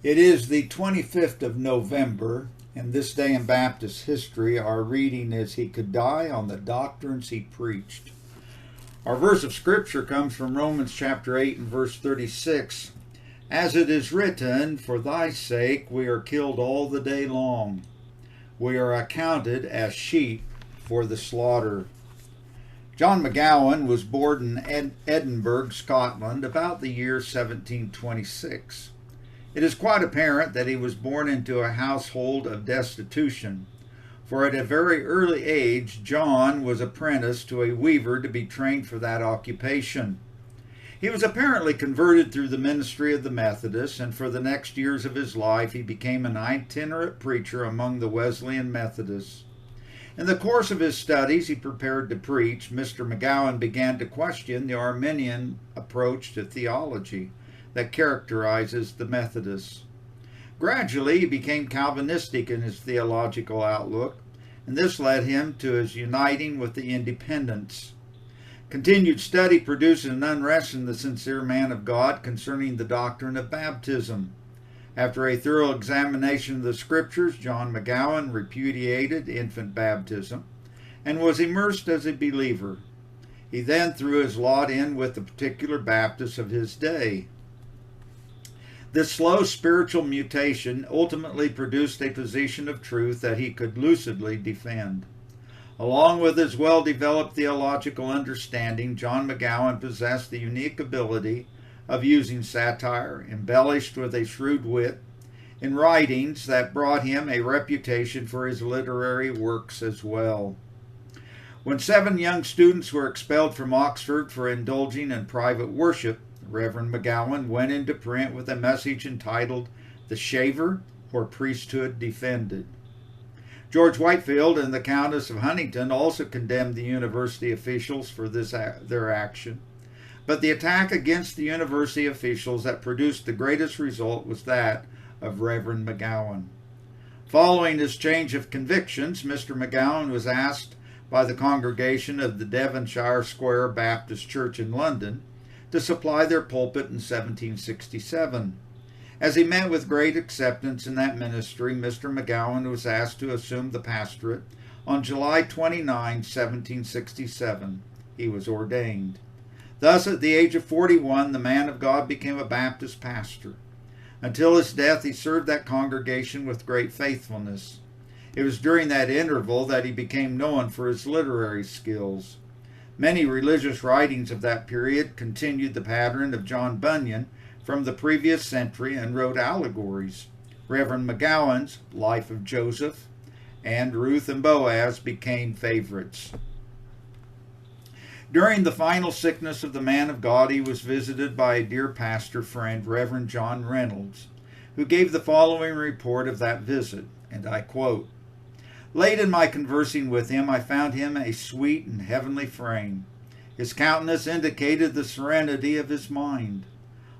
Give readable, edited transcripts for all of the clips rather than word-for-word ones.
It is the 25th of November, and this day in Baptist history, our reading is He Could Die on the Doctrines He Preached. Our verse of Scripture comes from Romans chapter 8 and verse 36. As it is written, for thy sake we are killed all the day long. We are accounted as sheep for the slaughter. John McGowan was born in Edinburgh, Scotland, about the year 1726. It is quite apparent that he was born into a household of destitution, for at a very early age John was apprenticed to a weaver to be trained for that occupation. He was apparently converted through the ministry of the Methodists, and for the next years of his life he became an itinerant preacher among the Wesleyan Methodists. In the course of his studies he prepared to preach. Mr. McGowan began to question the Arminian approach to theology that characterizes the Methodists. Gradually he became Calvinistic in his theological outlook, and this led him to his uniting with the Independents. Continued study produced an unrest in the sincere man of God concerning the doctrine of baptism. After a thorough examination of the Scriptures, John McGowan repudiated infant baptism and was immersed as a believer. He then threw his lot in with the particular Baptists of his day. This slow spiritual mutation ultimately produced a position of truth that he could lucidly defend. Along with his well-developed theological understanding, John McGowan possessed the unique ability of using satire, embellished with a shrewd wit, in writings that brought him a reputation for his literary works as well. When 7 young students were expelled from Oxford for indulging in private worship, Reverend McGowan went into print with a message entitled The Shaver or Priesthood Defended. George Whitefield and the Countess of Huntingdon also condemned the university officials for their action. But the attack against the university officials that produced the greatest result was that of Reverend McGowan. Following his change of convictions, Mr. McGowan was asked by the congregation of the Devonshire Square Baptist Church in London to supply their pulpit in 1767. As he met with great acceptance in that ministry, Mr. McGowan was asked to assume the pastorate on July 29, 1767. He was ordained. Thus, at the age of 41, the man of God became a Baptist pastor. Until his death, he served that congregation with great faithfulness. It was during that interval that he became known for his literary skills. Many religious writings of that period continued the pattern of John Bunyan from the previous century and wrote allegories. Reverend McGowan's Life of Joseph and Ruth and Boaz became favorites. During the final sickness of the man of God, he was visited by a dear pastor friend, Reverend John Reynolds, who gave the following report of that visit, and I quote, "Late in my conversing with him, I found him a sweet and heavenly frame. His countenance indicated the serenity of his mind.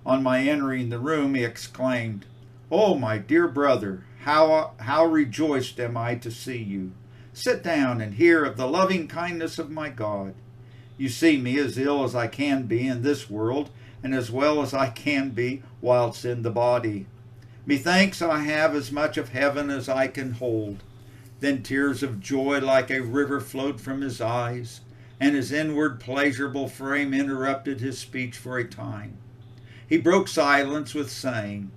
On my entering the room, he exclaimed, 'Oh, my dear brother, how rejoiced am I to see you. Sit down and hear of the loving kindness of my God. You see me as ill as I can be in this world, and as well as I can be whilst in the body. Methinks I have as much of heaven as I can hold.' Then tears of joy like a river flowed from his eyes, and his inward pleasurable frame interrupted his speech for a time. He broke silence with saying,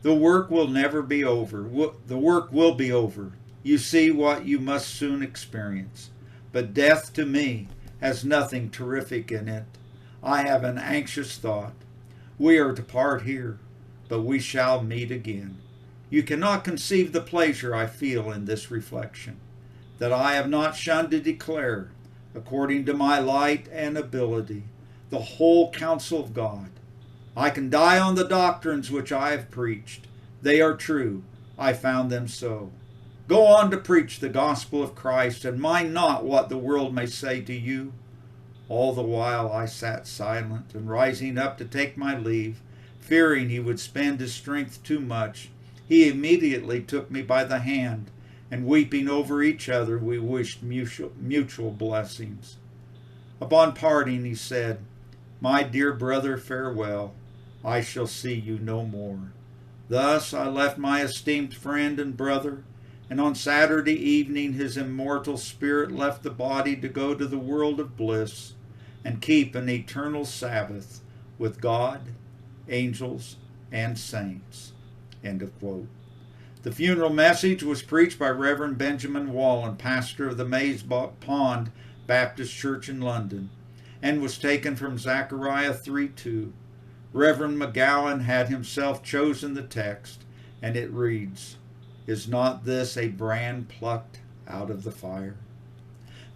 'The work will never be over. The work will be over. You see what you must soon experience. But death to me has nothing terrific in it. I have an anxious thought. We are to part here, but we shall meet again. You cannot conceive the pleasure I feel in this reflection, that I have not shunned to declare, according to my light and ability, the whole counsel of God. I can die on the doctrines which I have preached. They are true. I found them so. Go on to preach the gospel of Christ, and mind not what the world may say to you.' All the while I sat silent, and rising up to take my leave, fearing he would spend his strength too much, he immediately took me by the hand, and weeping over each other, we wished mutual blessings. Upon parting, he said, 'My dear brother, farewell. I shall see you no more. Thus I left my esteemed friend and brother, and on Saturday evening his immortal spirit left the body to go to the world of bliss and keep an eternal Sabbath with God, angels, and saints." End of quote. The funeral message was preached by Reverend Benjamin Wallen, pastor of the Maze Pond Baptist Church in London, and was taken from Zechariah 3:2. Reverend McGowan had himself chosen the text, and it reads, "Is not this a brand plucked out of the fire?"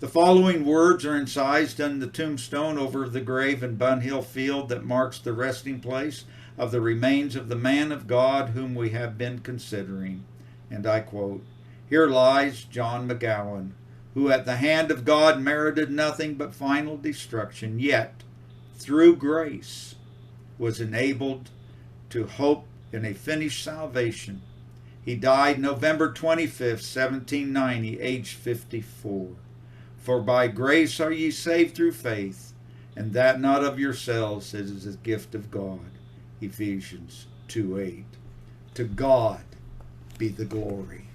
The following words are incised on the tombstone over the grave in Bunhill Field that marks the resting place of the remains of the man of God whom we have been considering. And I quote, "Here lies John McGowan, who at the hand of God merited nothing but final destruction, yet, through grace, was enabled to hope in a finished salvation. He died November 25th, 1790, aged 54. For by grace are ye saved through faith, and that not of yourselves, it is a gift of God." Ephesians 2:8. To God be the glory.